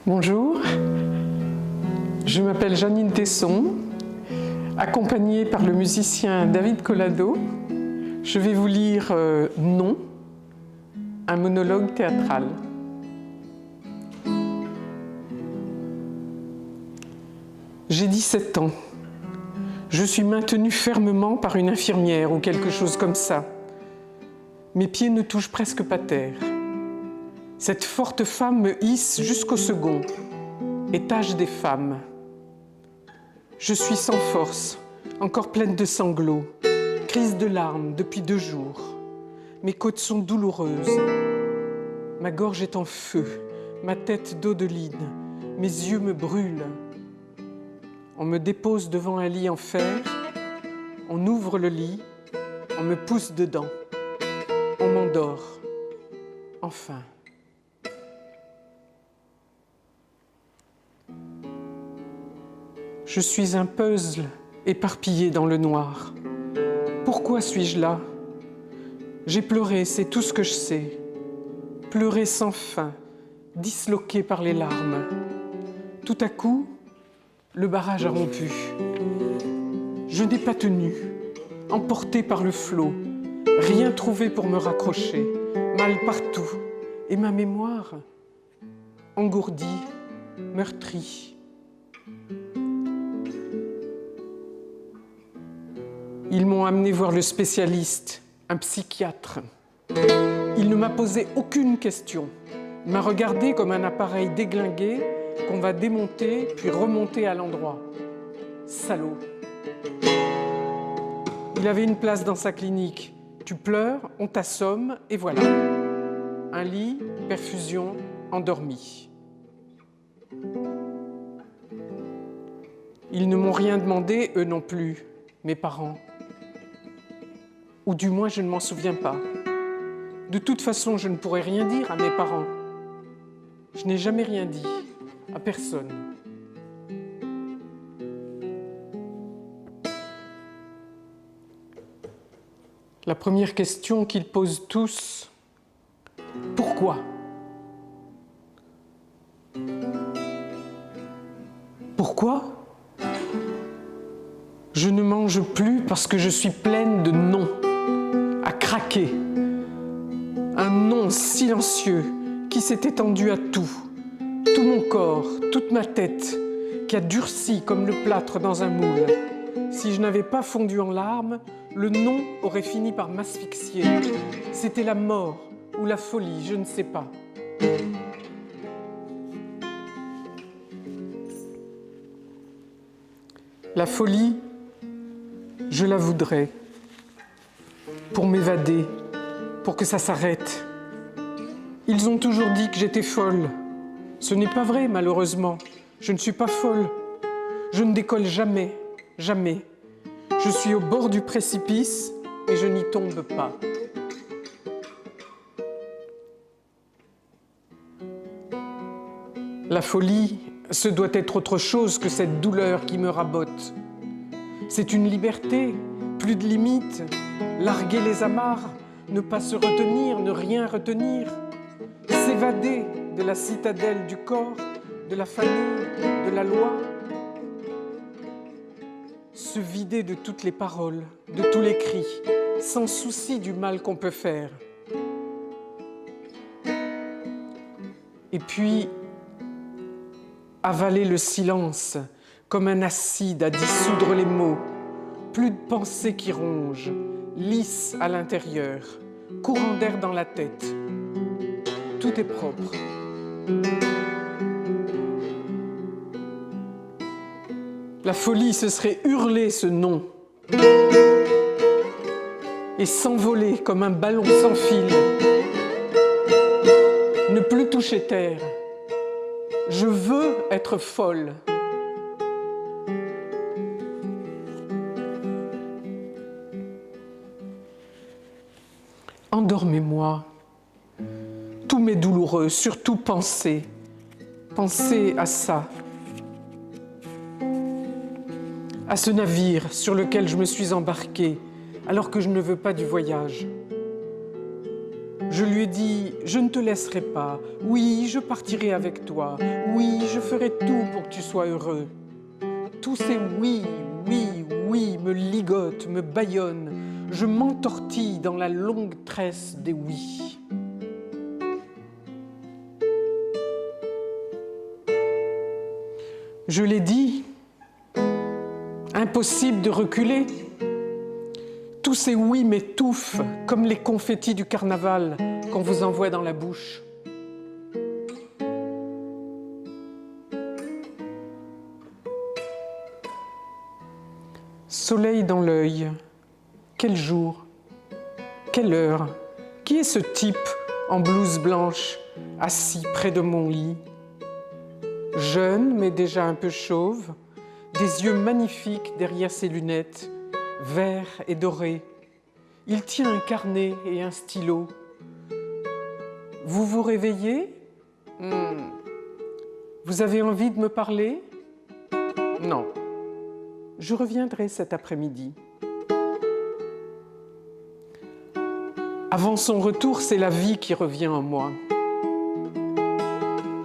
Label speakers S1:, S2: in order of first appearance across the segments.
S1: Bonjour, je m'appelle Janine Tesson, accompagnée par le musicien David Collado. Je vais vous lire Non, un monologue théâtral. J'ai 17 ans. Je suis maintenue fermement par une infirmière ou quelque chose comme ça. Mes pieds ne touchent presque pas terre. Cette forte femme me hisse jusqu'au second, étage des femmes. Je suis sans force, encore pleine de sanglots, crise de larmes depuis 2 jours. Mes côtes sont douloureuses. Ma gorge est en feu, ma tête dodeline, mes yeux me brûlent. On me dépose devant un lit en fer, on ouvre le lit, on me pousse dedans, on m'endort. Enfin. Je suis un puzzle éparpillé dans le noir. Pourquoi suis-je là? J'ai pleuré, c'est tout ce que je sais. Pleurer sans fin, disloqué par les larmes. Tout à coup, le barrage a rompu. Je n'ai pas tenu, emporté par le flot, rien trouvé pour me raccrocher, mal partout, et ma mémoire, engourdie, meurtrie. Ils m'ont amené voir le spécialiste, un psychiatre. Il ne m'a posé aucune question. Il m'a regardé comme un appareil déglingué qu'on va démonter puis remonter à l'endroit. Salaud. Il avait une place dans sa clinique. Tu pleures, on t'assomme et voilà. Un lit, perfusion, endormi. Ils ne m'ont rien demandé, eux non plus, mes parents. Ou du moins, je ne m'en souviens pas. De toute façon, je ne pourrais rien dire à mes parents. Je n'ai jamais rien dit, à personne. La première question qu'ils posent tous, pourquoi? Pourquoi? Je ne mange plus parce que je suis pleine de non. À craquer. Un non silencieux qui s'est étendu à tout mon corps, toute ma tête, qui a durci comme le plâtre dans un moule. Si je n'avais pas fondu en larmes, le non aurait fini par m'asphyxier. C'était la mort ou la folie, je ne sais pas. La folie, je la voudrais. Pour m'évader, pour que ça s'arrête. Ils ont toujours dit que j'étais folle. Ce n'est pas vrai, malheureusement. Je ne suis pas folle. Je ne décolle jamais, jamais. Je suis au bord du précipice et je n'y tombe pas. La folie, ce doit être autre chose que cette douleur qui me rabote. C'est une liberté, plus de limites, larguer les amarres, ne pas se retenir, ne rien retenir, s'évader de la citadelle du corps, de la famille, de la loi, se vider de toutes les paroles, de tous les cris, sans souci du mal qu'on peut faire. Et puis, avaler le silence comme un acide à dissoudre les mots, plus de pensées qui rongent, lisse à l'intérieur, courant d'air dans la tête. Tout est propre. La folie, ce serait hurler ce non et s'envoler comme un ballon sans fil. Ne plus toucher terre. Je veux être folle. Endormez-moi. Tout m'est douloureux, surtout pensez. Pensez à ça. À ce navire sur lequel je me suis embarquée, alors que je ne veux pas du voyage. Je lui ai dit, je ne te laisserai pas. Oui, je partirai avec toi. Oui, je ferai tout pour que tu sois heureux. Tous ces oui, oui, oui me ligotent, me bâillonnent. Je m'entortille dans la longue tresse des oui. Je l'ai dit, impossible de reculer. Tous ces oui m'étouffent comme les confettis du carnaval qu'on vous envoie dans la bouche. Soleil dans l'œil, quel jour, quelle heure, qui est ce type en blouse blanche assis près de mon lit? Jeune mais déjà un peu chauve, des yeux magnifiques derrière ses lunettes, verts et dorés. Il tient un carnet et un stylo. Vous vous réveillez? Vous avez envie de me parler? Non. Je reviendrai cet après-midi. Avant son retour, c'est la vie qui revient en moi.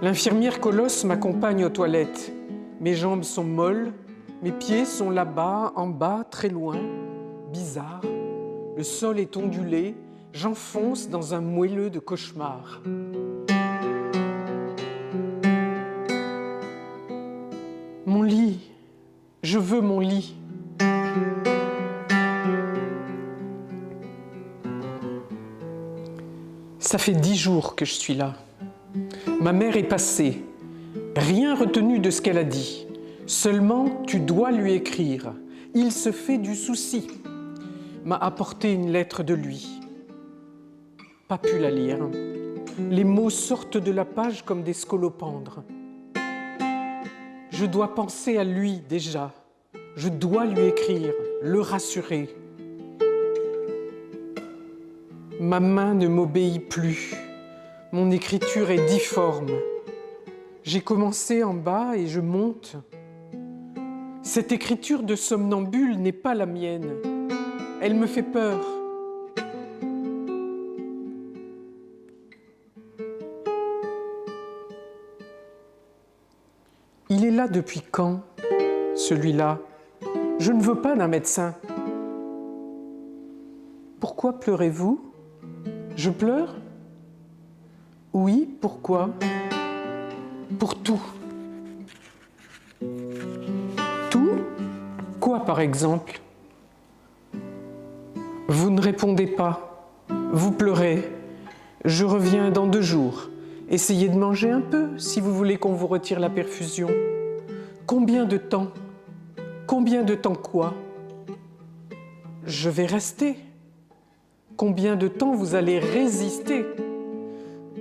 S1: L'infirmière Colosse m'accompagne aux toilettes. Mes jambes sont molles, mes pieds sont là-bas, en bas, très loin, bizarre. Le sol est ondulé, j'enfonce dans un moelleux de cauchemar. Mon lit, je veux mon lit. Ça fait 10 jours que je suis là. Ma mère est passée. Rien retenu de ce qu'elle a dit. Seulement, tu dois lui écrire. Il se fait du souci. M'a apporté une lettre de lui. Pas pu la lire. Les mots sortent de la page comme des scolopendres. Je dois penser à lui déjà. Je dois lui écrire, le rassurer. Ma main ne m'obéit plus. Mon écriture est difforme. J'ai commencé en bas et je monte. Cette écriture de somnambule n'est pas la mienne. Elle me fait peur. Il est là depuis quand, celui-là? Je ne veux pas d'un médecin. Pourquoi pleurez-vous? Je pleure? Oui, pourquoi? Pour tout. Tout? Quoi, par exemple? Vous ne répondez pas. Vous pleurez. Je reviens dans 2 jours. Essayez de manger un peu si vous voulez qu'on vous retire la perfusion. Combien de temps? Combien de temps quoi? Je vais rester. Combien de temps vous allez résister?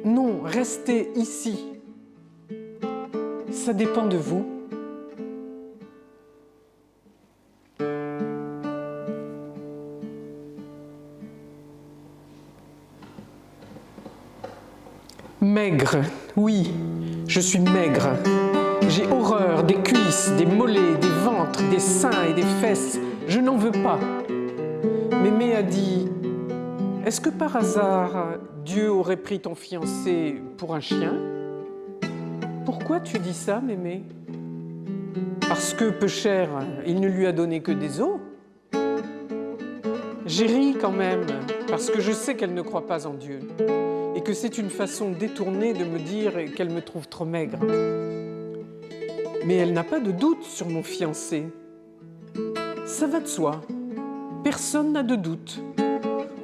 S1: Non, restez ici. Ça dépend de vous. Maigre, oui, je suis maigre. J'ai horreur des cuisses, des mollets, des ventres, des seins et des fesses. Je n'en veux pas. Mémé a dit, est-ce que par hasard, Dieu aurait pris ton fiancé pour un chien? Pourquoi tu dis ça, Mémé? Parce que, peu cher, il ne lui a donné que des os. J'ai ri quand même, parce que je sais qu'elle ne croit pas en Dieu. Et que c'est une façon détournée de me dire qu'elle me trouve trop maigre. Mais elle n'a pas de doute sur mon fiancé. Ça va de soi. Personne n'a de doute.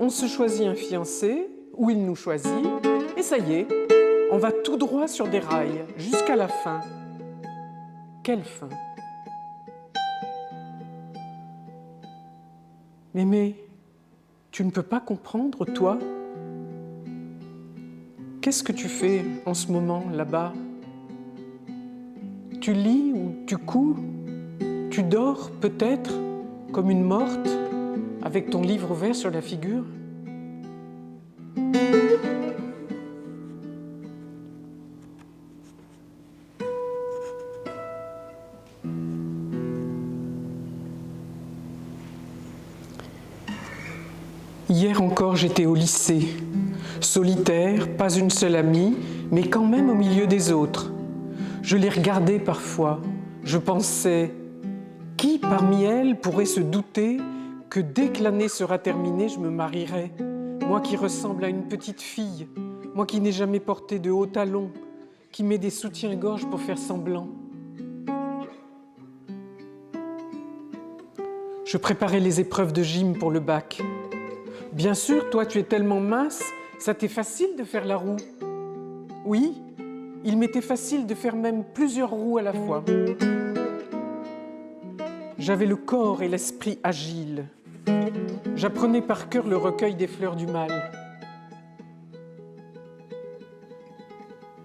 S1: On se choisit un fiancé, ou il nous choisit, et ça y est, on va tout droit sur des rails, jusqu'à la fin. Quelle fin? Mémé, tu ne peux pas comprendre, toi? Qu'est-ce que tu fais en ce moment, là-bas? Tu lis ou tu couds? Tu dors, peut-être, comme une morte, avec ton livre ouvert sur la figure? Hier encore, j'étais au lycée. Solitaire, pas une seule amie, mais quand même au milieu des autres. Je les regardais parfois. Je pensais, qui parmi elles pourrait se douter que dès que l'année sera terminée, je me marierai, moi qui ressemble à une petite fille, moi qui n'ai jamais porté de hauts talons, qui met des soutiens-gorge pour faire semblant. Je préparais les épreuves de gym pour le bac. Bien sûr, toi tu es tellement mince, ça t'est facile de faire la roue. Oui, il m'était facile de faire même plusieurs roues à la fois. J'avais le corps et l'esprit agiles. J'apprenais par cœur le recueil des fleurs du mal.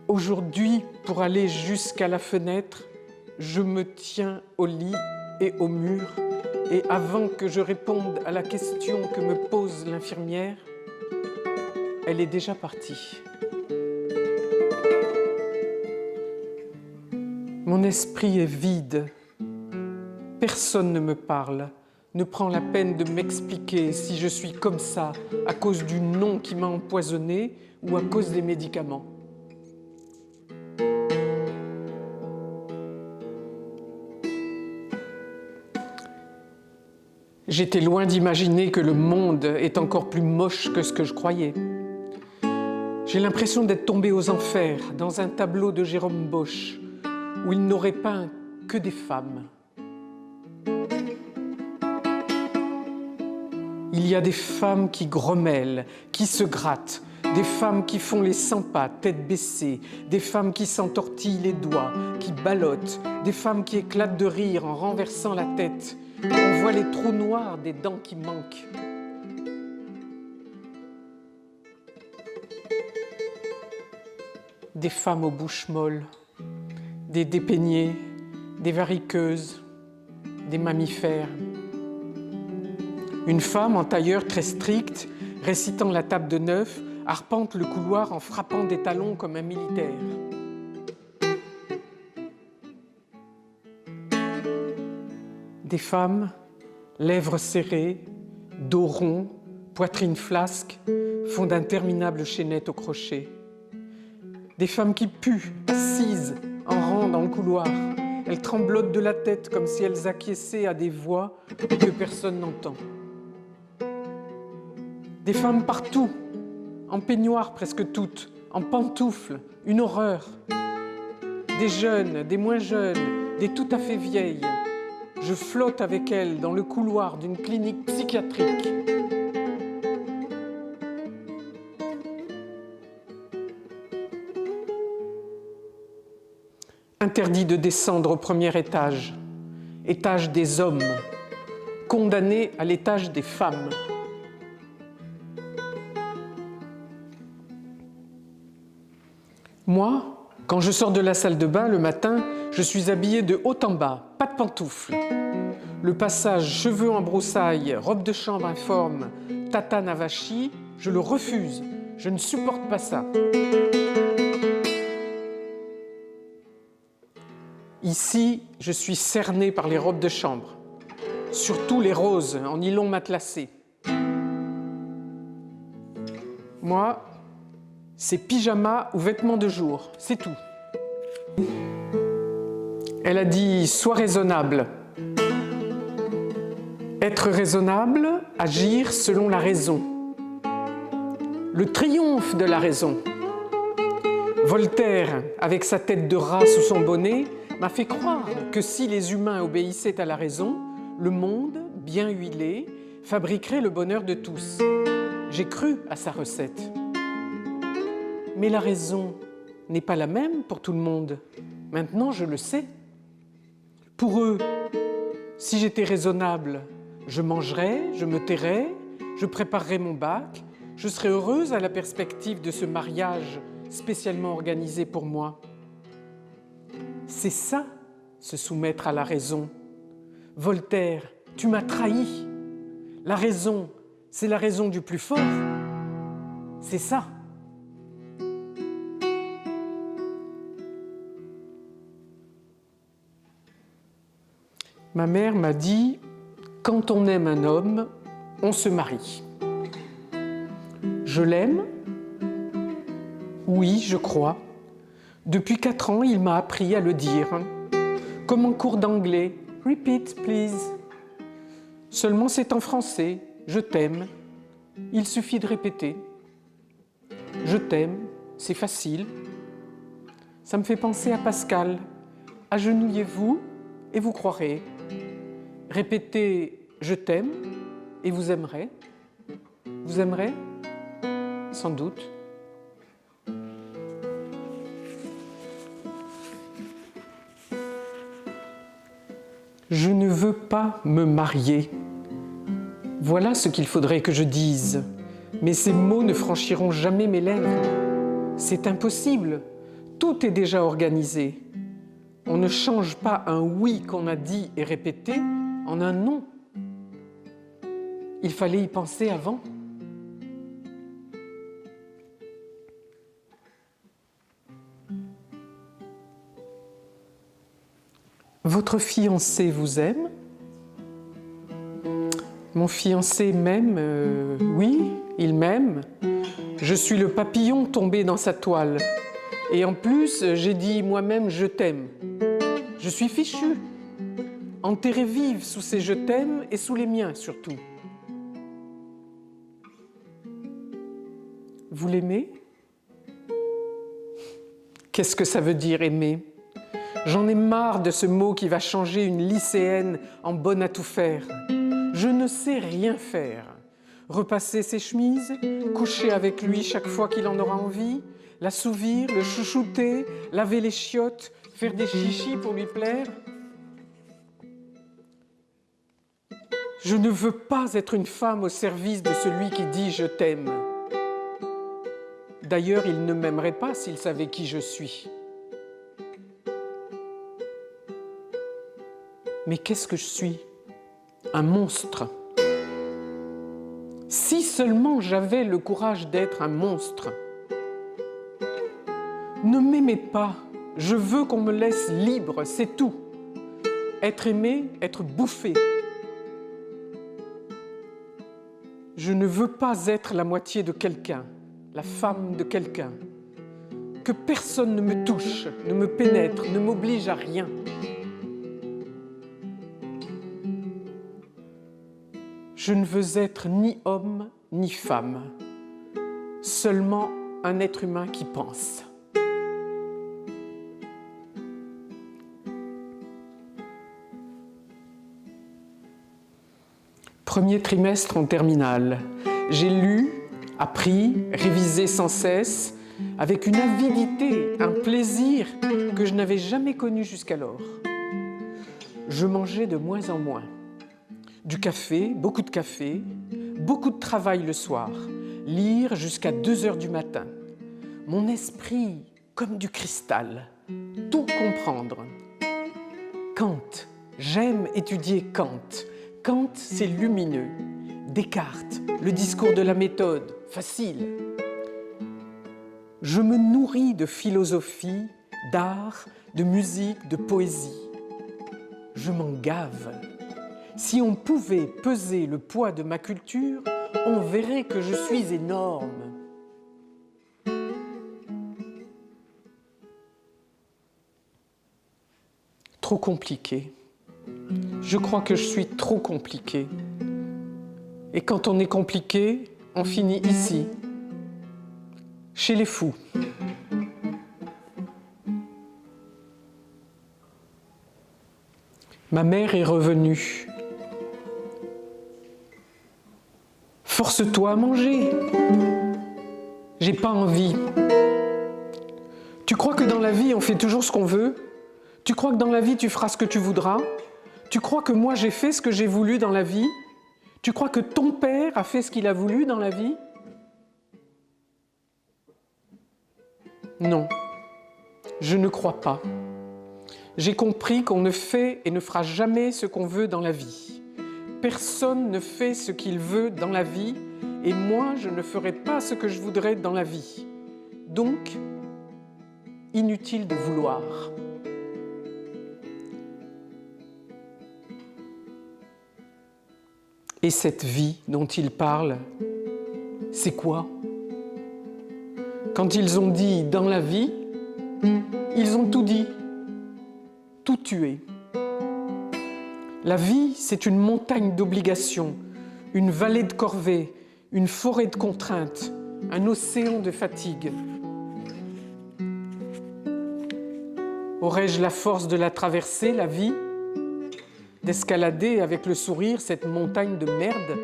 S1: Aujourd'hui, pour aller jusqu'à la fenêtre, je me tiens au lit et au mur, et avant que je réponde à la question que me pose l'infirmière, elle est déjà partie. Mon esprit est vide. Personne ne me parle, ne prend la peine de m'expliquer si je suis comme ça à cause du nom qui m'a empoisonné ou à cause des médicaments. J'étais loin d'imaginer que le monde est encore plus moche que ce que je croyais. J'ai l'impression d'être tombé aux enfers dans un tableau de Jérôme Bosch où il n'aurait peint que des femmes. Il y a des femmes qui grommellent, qui se grattent, des femmes qui font les 100 pas, tête baissée, des femmes qui s'entortillent les doigts, qui ballottent, des femmes qui éclatent de rire en renversant la tête. On voit les trous noirs des dents qui manquent. Des femmes aux bouches molles, des dépeignées, des variqueuses, des mammifères. Une femme en tailleur très strict, récitant la table de 9, arpente le couloir en frappant des talons comme un militaire. Des femmes, lèvres serrées, dos rond, poitrine flasque, font d'interminables chaînettes au crochet. Des femmes qui puent, assises, en rang dans le couloir. Elles tremblotent de la tête comme si elles acquiesçaient à des voix que personne n'entend. Des femmes partout, en peignoir presque toutes, en pantoufles, une horreur. Des jeunes, des moins jeunes, des tout à fait vieilles. Je flotte avec elles dans le couloir d'une clinique psychiatrique. Interdit de descendre au premier étage, étage des hommes, condamné à l'étage des femmes. Moi, quand je sors de la salle de bain le matin, je suis habillée de haut en bas, pas de pantoufles. Le passage cheveux en broussailles, robe de chambre informe, tatane à vachie, je le refuse. Je ne supporte pas ça. Ici, je suis cernée par les robes de chambre, surtout les roses en nylon matelassé. Moi, c'est pyjama ou vêtements de jour, c'est tout. Elle a dit « sois raisonnable ». Être raisonnable, agir selon la raison. Le triomphe de la raison. Voltaire, avec sa tête de rat sous son bonnet, m'a fait croire que si les humains obéissaient à la raison, le monde, bien huilé, fabriquerait le bonheur de tous. J'ai cru à sa recette. Mais la raison n'est pas la même pour tout le monde. Maintenant, je le sais. Pour eux, si j'étais raisonnable, je mangerais, je me tairais, je préparerais mon bac, je serais heureuse à la perspective de ce mariage spécialement organisé pour moi. C'est ça, se soumettre à la raison. Voltaire, tu m'as trahi. La raison, c'est la raison du plus fort. C'est ça. Ma mère m'a dit, quand on aime un homme, on se marie. Je l'aime, Oui, je crois. Depuis 4 ans, il m'a appris à le dire. Comme en cours d'anglais. Repeat, please. Seulement c'est en français. Je t'aime. Il suffit de répéter. Je t'aime, c'est facile. Ça me fait penser à Pascal. Agenouillez-vous et vous croirez. Répétez « je t'aime » et vous aimerez. Vous aimerez ? Sans doute. Je ne veux pas me marier. Voilà ce qu'il faudrait que je dise. Mais ces mots ne franchiront jamais mes lèvres. C'est impossible. Tout est déjà organisé. On ne change pas un oui qu'on a dit et répété en un non. Il fallait y penser avant. Votre fiancé vous aime ? Mon fiancé m'aime, oui, il m'aime. Je suis le papillon tombé dans sa toile. Et en plus, j'ai dit moi-même « je t'aime ». Je suis fichue, enterrée vive sous ses « je t'aime » et sous les miens surtout. Vous l'aimez ? Qu'est-ce que ça veut dire aimer ? J'en ai marre de ce mot qui va changer une lycéenne en bonne à tout faire. Je ne sais rien faire. Repasser ses chemises, coucher avec lui chaque fois qu'il en aura envie, l'assouvir, le chouchouter, laver les chiottes, faire des chichis pour lui plaire. Je ne veux pas être une femme au service de celui qui dit « je t'aime ». D'ailleurs, il ne m'aimerait pas s'il savait qui je suis. Mais qu'est-ce que je suis ? Un monstre. Si seulement j'avais le courage d'être un monstre. Ne m'aimez pas, je veux qu'on me laisse libre, c'est tout. Être aimé, être bouffé. Je ne veux pas être la moitié de quelqu'un, la femme de quelqu'un. Que personne ne me touche, ne me pénètre, ne m'oblige à rien. Je ne veux être ni homme ni femme, seulement un être humain qui pense. Premier trimestre en terminale. J'ai lu, appris, révisé sans cesse, avec une avidité, un plaisir que je n'avais jamais connu jusqu'alors. Je mangeais de moins en moins. Du café, beaucoup de travail le soir, lire jusqu'à 2 heures du matin. Mon esprit comme du cristal, tout comprendre. Kant, j'aime étudier Kant. Kant, c'est lumineux. Descartes, le discours de la méthode, facile. Je me nourris de philosophie, d'art, de musique, de poésie. Je m'en gave. Si on pouvait peser le poids de ma culture, on verrait que je suis énorme. Trop compliqué. Je crois que je suis trop compliqué. Et quand on est compliqué, on finit ici, chez les fous. Ma mère est revenue. Force-toi à manger. J'ai pas envie. Tu crois que dans la vie, on fait toujours ce qu'on veut ? Tu crois que dans la vie, tu feras ce que tu voudras ? Tu crois que moi, j'ai fait ce que j'ai voulu dans la vie ? Tu crois que ton père a fait ce qu'il a voulu dans la vie ? Non, je ne crois pas. J'ai compris qu'on ne fait et ne fera jamais ce qu'on veut dans la vie. Personne ne fait ce qu'il veut dans la vie et moi, je ne ferai pas ce que je voudrais dans la vie. Donc, inutile de vouloir. Et cette vie dont il parle, c'est quoi ? Quand ils ont dit « dans la vie », ils ont tout dit, tout tué. La vie, c'est une montagne d'obligations, une vallée de corvées, une forêt de contraintes, un océan de fatigue. Aurais-je la force de la traverser, la vie, d'escalader avec le sourire cette montagne de merde?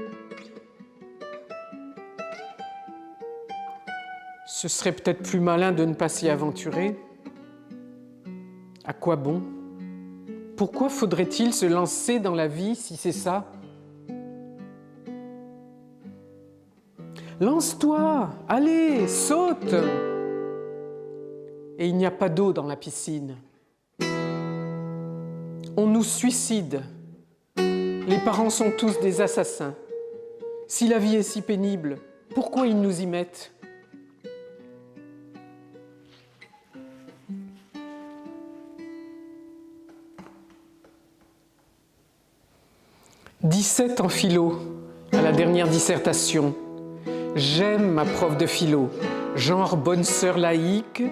S1: Ce serait peut-être plus malin de ne pas s'y aventurer. À quoi bon? Pourquoi faudrait-il se lancer dans la vie si c'est ça? Lance-toi, allez, saute! Et il n'y a pas d'eau dans la piscine. On nous suicide. Les parents sont tous des assassins. Si la vie est si pénible, pourquoi ils nous y mettent? « 17 en philo, à la dernière dissertation. J'aime ma prof de philo, genre bonne sœur laïque,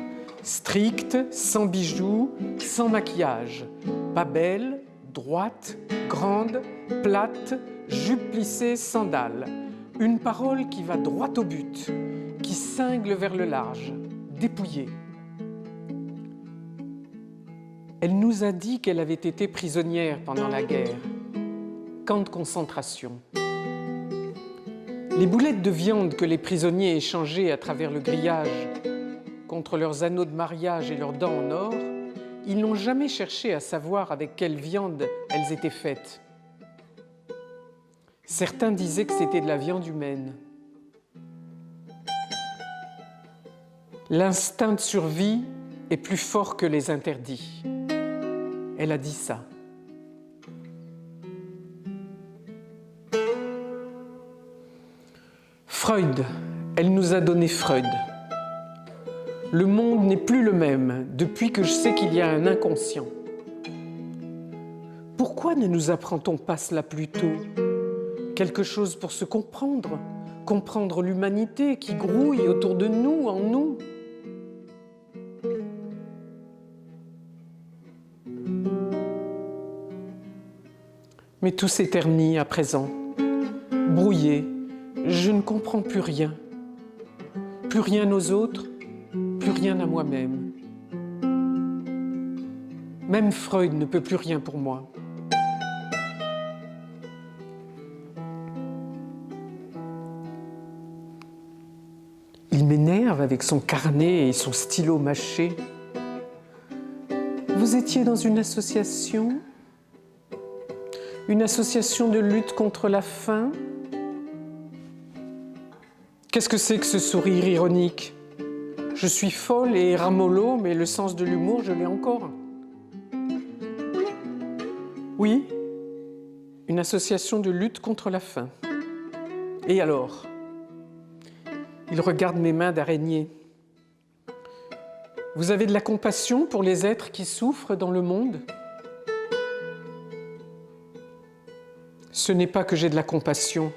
S1: stricte, sans bijoux, sans maquillage, pas belle, droite, grande, plate, jupe plissée, sandales. Une parole qui va droit au but, qui cingle vers le large, dépouillée. Elle nous a dit qu'elle avait été prisonnière pendant la guerre. Camp de concentration. Les boulettes de viande que les prisonniers échangeaient à travers le grillage contre leurs anneaux de mariage et leurs dents en or, ils n'ont jamais cherché à savoir avec quelle viande elles étaient faites. Certains disaient que c'était de la viande humaine. L'instinct de survie est plus fort que les interdits. Elle a dit ça. Freud, elle nous a donné Freud. Le monde n'est plus le même depuis que je sais qu'il y a un inconscient. Pourquoi ne nous apprend-on pas cela plus tôt? Quelque chose pour se comprendre, comprendre l'humanité qui grouille autour de nous, en nous. Mais tout s'éternit à présent, brouillé. Je ne comprends plus rien aux autres, plus rien à moi-même. Même Freud ne peut plus rien pour moi. Il m'énerve avec son carnet et son stylo mâché. Vous étiez dans une association de lutte contre la faim? Qu'est-ce que c'est que ce sourire ironique? Je suis folle et ramollo, mais le sens de l'humour, je l'ai encore. Oui, une association de lutte contre la faim. Et alors? Il regarde mes mains d'araignée. Vous avez de la compassion pour les êtres qui souffrent dans le monde? Ce n'est pas que j'ai de la compassion,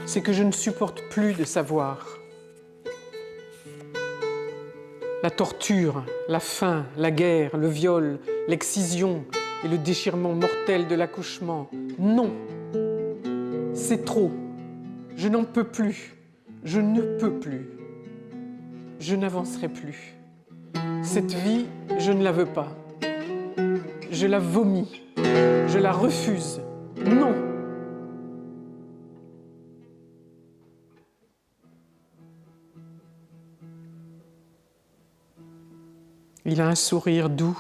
S1: c'est que je ne supporte plus de savoir. La torture, la faim, la guerre, le viol, l'excision et le déchirement mortel de l'accouchement. Non, c'est trop. Je n'en peux plus. Je ne peux plus. Je n'avancerai plus. Cette vie, je ne la veux pas. Je la vomis. Je la refuse. Non. Il a un sourire doux.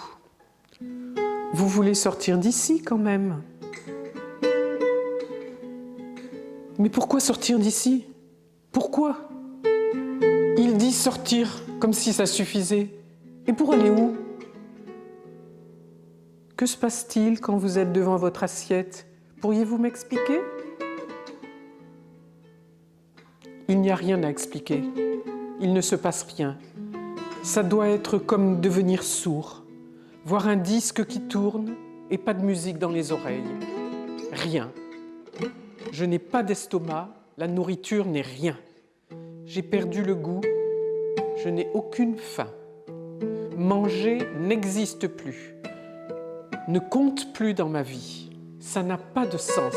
S1: Vous voulez sortir d'ici quand même? Mais pourquoi sortir d'ici? Pourquoi? Il dit sortir comme si ça suffisait. Et pour aller où? Que se passe-t-il quand vous êtes devant votre assiette? Pourriez-vous m'expliquer? Il n'y a rien à expliquer. Il ne se passe rien. Ça doit être comme devenir sourd, voir un disque qui tourne et pas de musique dans les oreilles. Rien. Je n'ai pas d'estomac, la nourriture n'est rien. J'ai perdu le goût, je n'ai aucune faim. Manger n'existe plus, ne compte plus dans ma vie. Ça n'a pas de sens.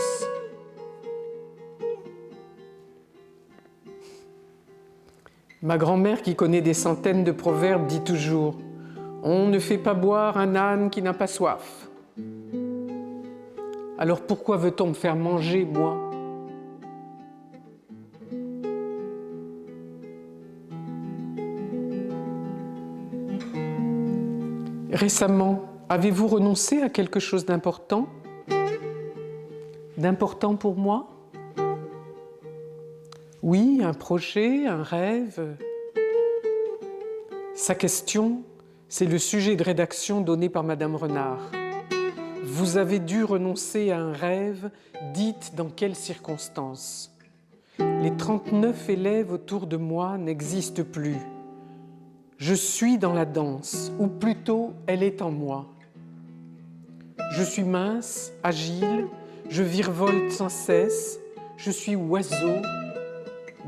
S1: Ma grand-mère, qui connaît des centaines de proverbes, dit toujours « On ne fait pas boire un âne qui n'a pas soif ». Alors pourquoi veut-on me faire manger, moi ? Récemment, avez-vous renoncé à quelque chose d'important ? D'important pour moi ? Oui, un projet, un rêve. Sa question, c'est le sujet de rédaction donné par Madame Renard. Vous avez dû renoncer à un rêve, dites dans quelles circonstances ? Les 39 élèves autour de moi n'existent plus. Je suis dans la danse, ou plutôt, elle est en moi. Je suis mince, agile, je virevolte sans cesse, je suis oiseau,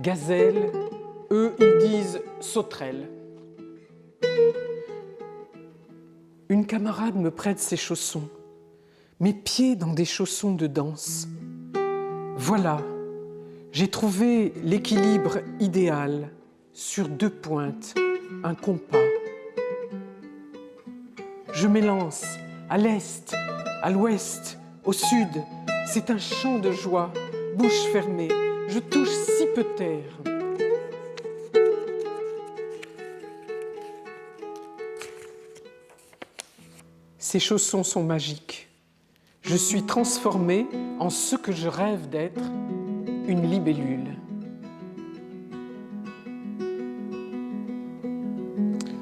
S1: gazelle, eux ils disent sauterelle. Une camarade me prête ses chaussons, mes pieds dans des chaussons de danse. Voilà, j'ai trouvé l'équilibre idéal sur 2 pointes, un compas. Je m'élance à l'est, à l'ouest, au sud. C'est un chant de joie, bouche fermée. Je touche si peu terre. Ces chaussons sont magiques. Je suis transformée en ce que je rêve d'être, une libellule.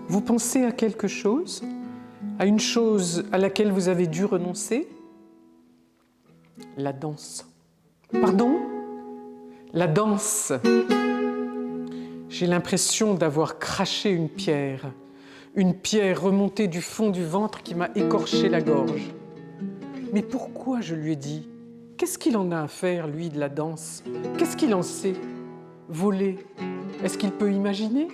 S1: Vous pensez à quelque chose ? À une chose à laquelle vous avez dû renoncer ? La danse. Pardon ? La danse. J'ai l'impression d'avoir craché une pierre remontée du fond du ventre qui m'a écorché la gorge. Mais pourquoi je lui ai dit ? Qu'est-ce qu'il en a à faire, lui, de la danse ? Qu'est-ce qu'il en sait ? Voler ? Est-ce qu'il peut imaginer ?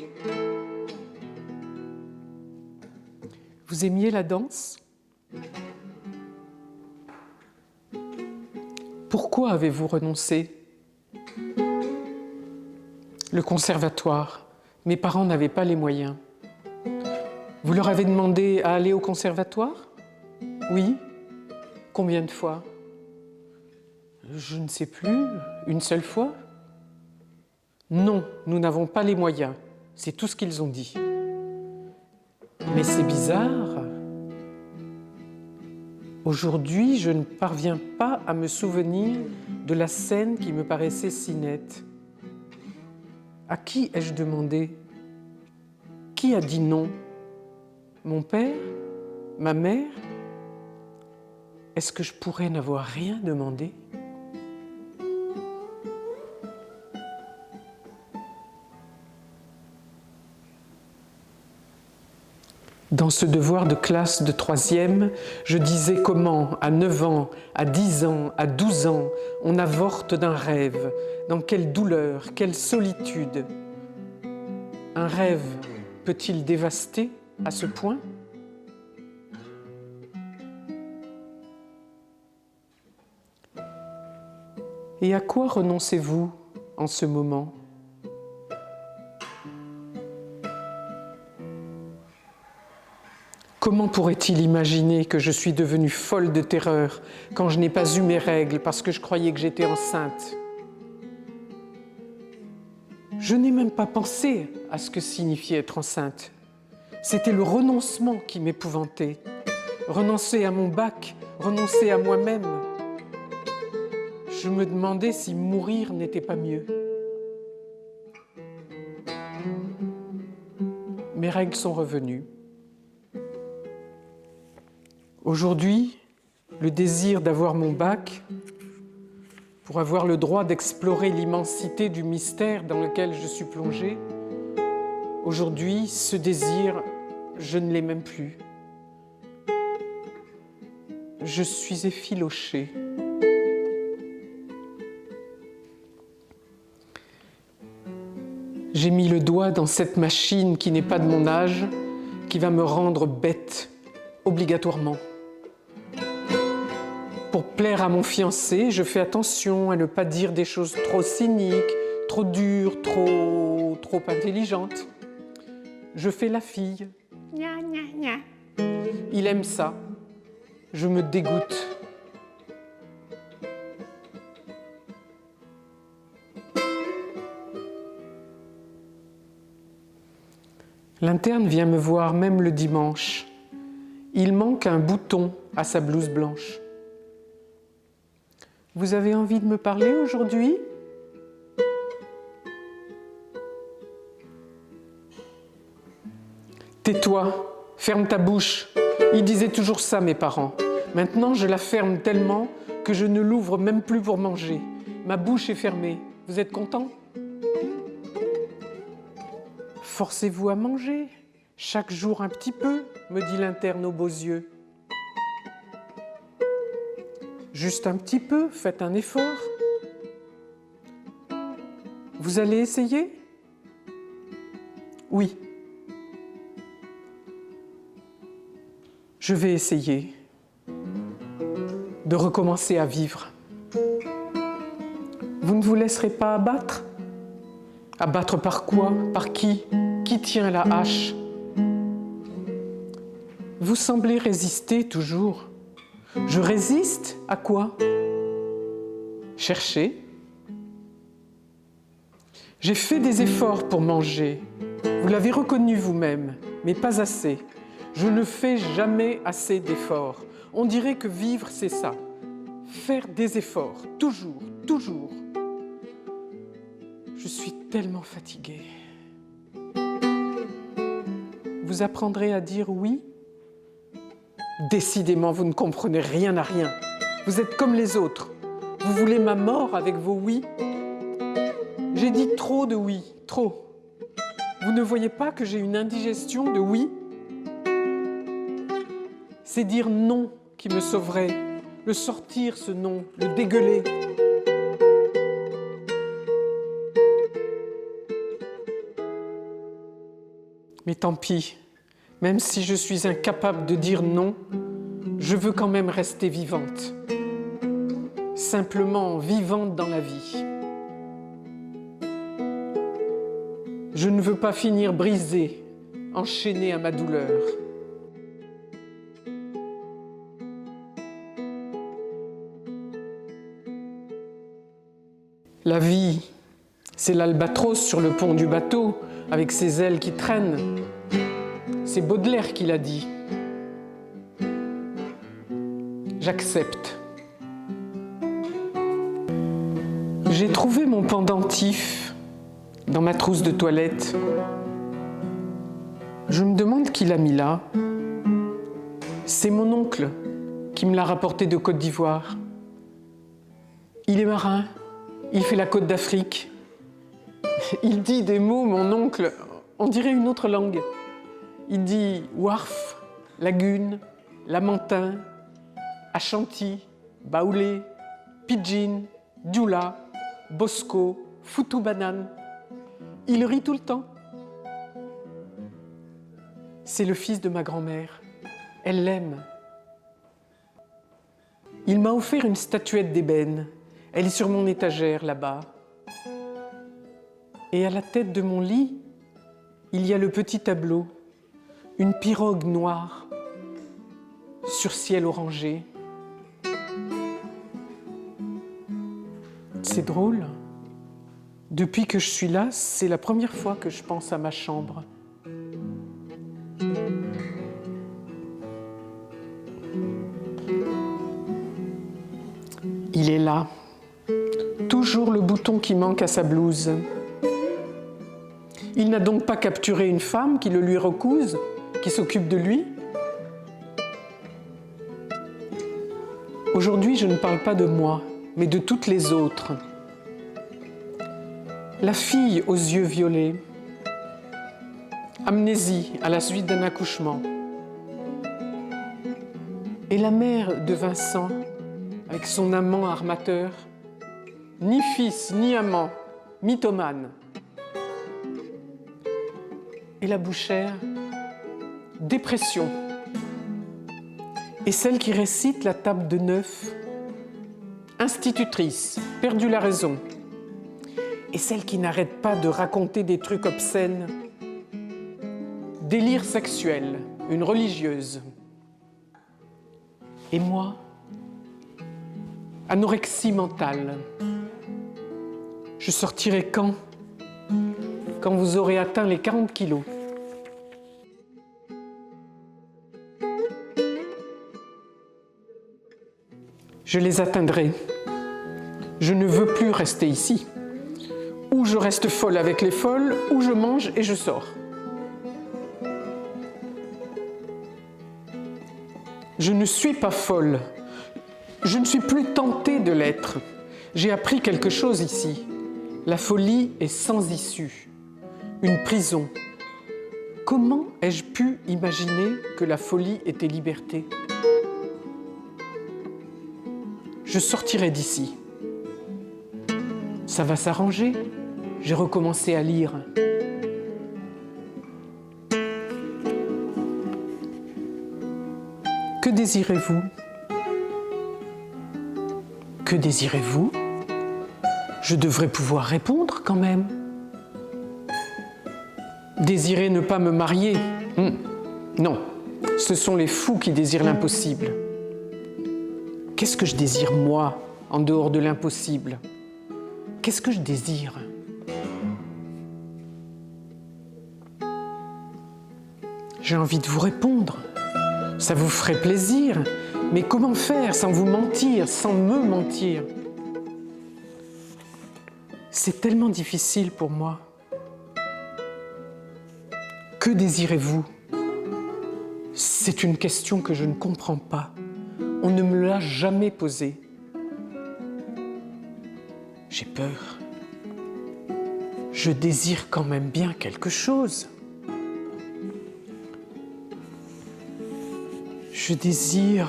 S1: Vous aimiez la danse ? Pourquoi avez-vous renoncé ? Le conservatoire. Mes parents n'avaient pas les moyens. Vous leur avez demandé à aller au conservatoire ? Oui. Combien de fois ? Je ne sais plus. Une seule fois ? Non, nous n'avons pas les moyens. C'est tout ce qu'ils ont dit. Mais c'est bizarre. Aujourd'hui, je ne parviens pas à me souvenir de la scène qui me paraissait si nette. À qui ai-je demandé ? Qui a dit non ? Mon père ? Ma mère ? Est-ce que je pourrais n'avoir rien demandé ? Dans ce devoir de classe de 3e, je disais comment, à 9 ans, à 10 ans, à 12 ans, on avorte d'un rêve, dans quelle douleur, quelle solitude. Un rêve peut-il dévaster à ce point ? Et à quoi renoncez-vous en ce moment ? Comment pourrait-il imaginer que je suis devenue folle de terreur quand je n'ai pas eu mes règles parce que je croyais que j'étais enceinte ? Je n'ai même pas pensé à ce que signifiait être enceinte. C'était le renoncement qui m'épouvantait. Renoncer à mon bac, renoncer à moi-même. Je me demandais si mourir n'était pas mieux. Mes règles sont revenues. Aujourd'hui, le désir d'avoir mon bac, pour avoir le droit d'explorer l'immensité du mystère dans lequel je suis plongée, aujourd'hui, ce désir, je ne l'ai même plus. Je suis effilochée. J'ai mis le doigt dans cette machine qui n'est pas de mon âge, qui va me rendre bête, obligatoirement. Pour plaire à mon fiancé, je fais attention à ne pas dire des choses trop cyniques, trop dures, trop intelligentes. Je fais la fille. Gna, gna, gna. Il aime ça. Je me dégoûte. L'interne vient me voir même le dimanche. Il manque un bouton à sa blouse blanche. Vous avez envie de me parler aujourd'hui ? Tais-toi, ferme ta bouche. Ils disaient toujours ça, mes parents. Maintenant, je la ferme tellement que je ne l'ouvre même plus pour manger. Ma bouche est fermée. Vous êtes content ? Forcez-vous à manger, chaque jour un petit peu, me dit l'interne aux beaux yeux. Juste un petit peu, faites un effort. Vous allez essayer ? Oui. Je vais essayer de recommencer à vivre. Vous ne vous laisserez pas abattre ? Abattre par quoi ? Par qui ? Qui tient la hache ? Vous semblez résister toujours. Je résiste à quoi ? Cherchez. J'ai fait des efforts pour manger. Vous l'avez reconnu vous-même, mais pas assez. Je ne fais jamais assez d'efforts. On dirait que vivre, c'est ça. Faire des efforts, toujours, toujours. Je suis tellement fatiguée. Vous apprendrez à dire oui ? Décidément, vous ne comprenez rien à rien. Vous êtes comme les autres. Vous voulez ma mort avec vos oui ? J'ai dit trop de oui, trop. Vous ne voyez pas que j'ai une indigestion de oui ? C'est dire non qui me sauverait, le sortir ce non, le dégueuler. Mais tant pis, même si je suis incapable de dire non, je veux quand même rester vivante. Simplement vivante dans la vie. Je ne veux pas finir brisée, enchaînée à ma douleur. La vie, c'est l'albatros sur le pont du bateau, avec ses ailes qui traînent. C'est Baudelaire qui l'a dit. J'accepte. J'ai trouvé mon pendentif dans ma trousse de toilette. Je me demande qui l'a mis là. C'est mon oncle qui me l'a rapporté de Côte d'Ivoire. Il est marin, il fait la Côte d'Afrique. Il dit des mots, mon oncle, on dirait une autre langue. Il dit Wharf, Lagune, Lamentin, Ashanti, Baoulé, Pidgin, Djoula, Bosco, Foutou Banane. Il rit tout le temps. C'est le fils de ma grand-mère. Elle l'aime. Il m'a offert une statuette d'ébène. Elle est sur mon étagère là-bas. Et à la tête de mon lit, il y a le petit tableau, une pirogue noire sur ciel orangé. C'est drôle. Depuis que je suis là, c'est la première fois que je pense à ma chambre. Il est là. Toujours le bouton qui manque à sa blouse. Il n'a donc pas capturé une femme qui le lui recouse, qui s'occupe de lui. Aujourd'hui, je ne parle pas de moi, mais de toutes les autres. La fille aux yeux violets, amnésie à la suite d'un accouchement. Et la mère de Vincent, avec son amant armateur, ni fils ni amant, mythomane. et la bouchère, dépression. Et celle qui récite la table de 9, institutrice, perdu la raison. Et celle qui n'arrête pas de raconter des trucs obscènes, délire sexuel, une religieuse. Et moi, anorexie mentale. Je sortirai quand? Quand vous aurez atteint les 40 kilos. Je les atteindrai. Je ne veux plus rester ici. Ou je reste folle avec les folles, ou je mange et je sors. Je ne suis pas folle. Je ne suis plus tentée de l'être. J'ai appris quelque chose ici. La folie est sans issue. Une prison. Comment ai-je pu imaginer que la folie était liberté? Je sortirai d'ici. Ça va s'arranger. J'ai recommencé à lire. Que désirez-vous? Que désirez-vous? Je devrais pouvoir répondre quand même. Désirer ne pas me marier? Non, ce sont les fous qui désirent l'impossible. Qu'est-ce que je désire, moi, en dehors de l'impossible? Qu'est-ce que je désire? J'ai envie de vous répondre. Ça vous ferait plaisir. Mais comment faire sans vous mentir, sans me mentir? C'est tellement difficile pour moi. Que désirez-vous? C'est une question que je ne comprends pas. On ne me l'a jamais posée. J'ai peur. Je désire quand même bien quelque chose. Je désire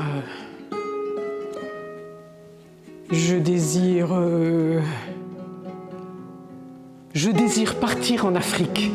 S1: partir en Afrique.